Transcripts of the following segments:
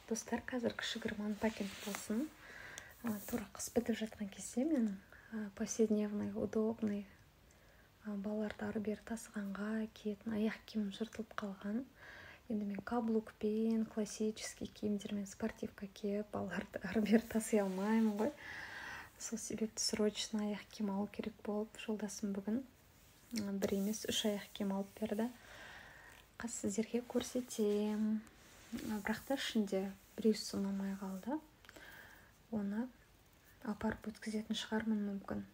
Достар, қазір кішігірім анпакинг болсын. Тура қыс бітіп жатқан кезде мен повседневный, удобный, балаларды ары-бері тасығанға киетін аяқ киімім жыртылып қалған. Енді мен каблукпен, классический киімдермен спортивка киіп, балаларды ары-бері тасый алмаймын ғой. Сол себепті срочно аяқ киім алу керек болып, жолдасым бүгін бір емес 3 аяқ киім алып берді. Қазір сіздерге көрсетем. Бірақ та ішінде біреусі ұнамай қалды. Оны апарып өткізетін шығармын мүмкін.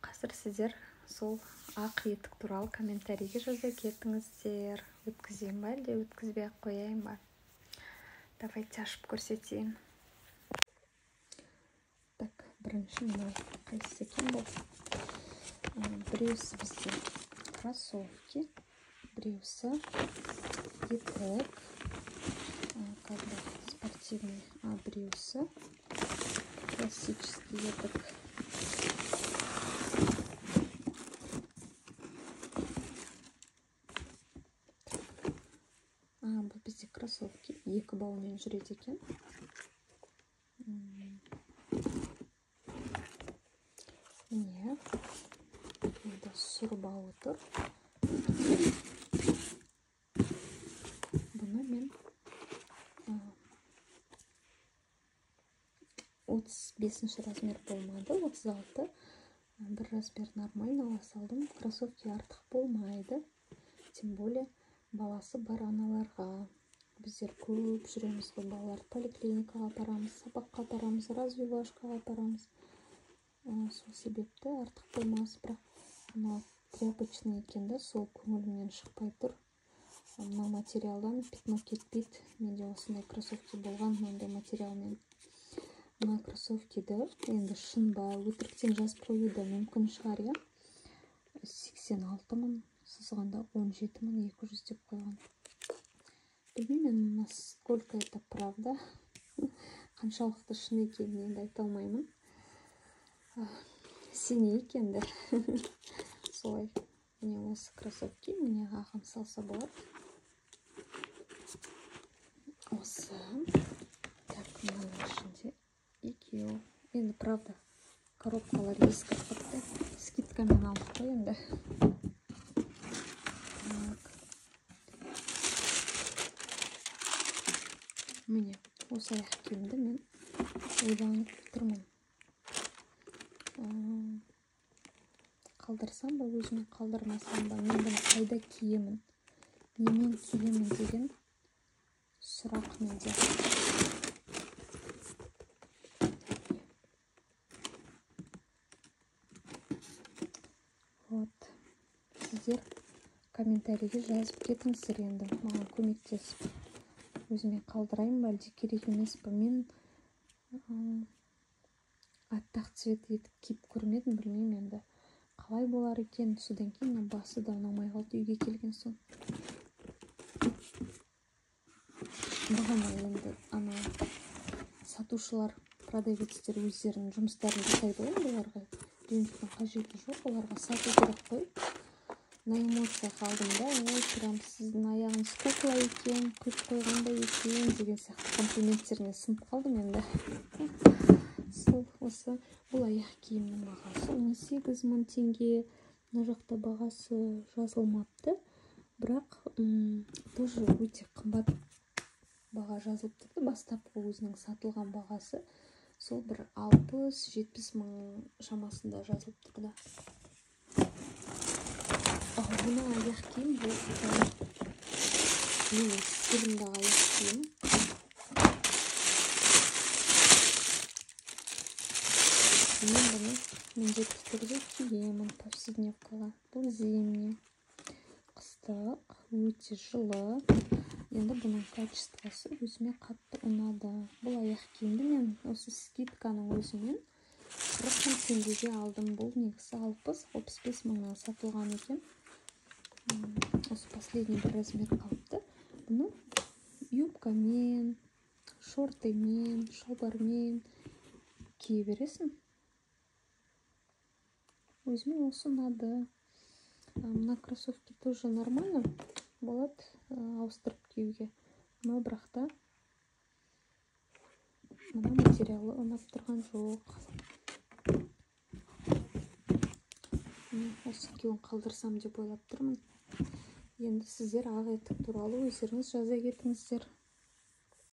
Қазір сіздер сол ақ етік туралы комментарийге жаза кетіңіздер. Өткізейін ба, әлде өткізбей ақ қояйын ба? Давайте ашып көрсетейін. Так, бірінші мынау қайсысы екен бұл? Біреусі бізде кроссовки, біреусі етік, как бы спортивный, а біреусі классический етік. Бұл бізде кроссовки, екі бауымен жүреді екен. Міне, енді сұр бауы тұр. Бұны мен 35 размер болмады, 36. Бір размер нормально ала салдым. Кроссовки артық болмайды. Тем более баласы бар аналарға. Біздер көп жүреміз ғой, балалар поликлиникаға апарамыз, сабаққа апарамыз, развивашкаға апарамыз. Сол себепті артық болмас, бірақ мына тряпочный екен да, сол көңілімнен шықпай тұр. Мына материалдан пятно кетпейді. Менде осындай кроссовки болған, мынандай материалмен. Мына кроссовкиді енді шын ба, өтіріктен жазып қоюды мүмкін шығар, я? 86 мың, сызғанда 17 200 деп қойған. Білмеймін, насколько это правда. Қаншалықты шын екенін енді айта алмаймын. Синий екенді. Солай. Міне осы кроссовки, міне ағым салса болады. Осы. Так, мынаның ішінде екеу. Енді правда, коробкалар ескі қатты. Скидкамен алып қой енді. Міне, осы аяқ киімді мен ойланып тұрмын. Қалдырсам ба, өзіме қалдырмасам ба, мен бұны қайда киемін, немен киемін деген сұрақ менде. Вот. Сіздер комментарийге жазып кетіңіздер енді, маған көмектесіп. Өзіме қалдырайын ба, әлде керек емес па? Мен аттақ цвет етіп киіп көрмедім, білмеймін енді. Қалай болар екен, содан кейін басы да ұнамай қалды үйге келген соң. Бағана енді сатушылар, продавецтер өздерінің жұмыстарын жасайды ғой, оларға ренжудің қажеті жоқ, оларға сату керек қой. На эмоция қалдым да, прям сіздің аяғыңыз кукла екен, күп қойғанда екен деген сияқты комплименттеріне сынып қалдым енді. Сол осы бұл аяқ киімнің бағасы 18 мың теңге. Мына жақта бағасы жазылмапты, бірақ тоже өте қымбат баға жазылып тұрды. Бастапқы өзінің сатылған бағасы сол бір 60-70 мың шамасында жазылып тұрды. Мына аяқ киім бұл стилімдағы аяқ киім. Мен бұны міндетті түрде киемін повседневкаға. Бұл зимний. Қыстық, өте жылы. Енді бұның качествосы өзіме қатты ұнады. Бұл аяқ киімді мен осы скидканың өзімен 40 мың теңгеге алдым. Бұл негізі 60-65 мыңнан сатылған екен. Осы последний бір размер қалыпты. Бұны юбкамен, шортымен, шалбармен кие бересің. Өзіме осы ұнады. Мына кроссовки тоже нормально болады ауыстырып киюге. Но бірақ та мына материалы ұнап тұрған жоқ. Осы екеуін қалдырсам деп ойлап тұрмын. Енді сіздер ақ етік туралы өздеріңіз жаза кетіңіздер.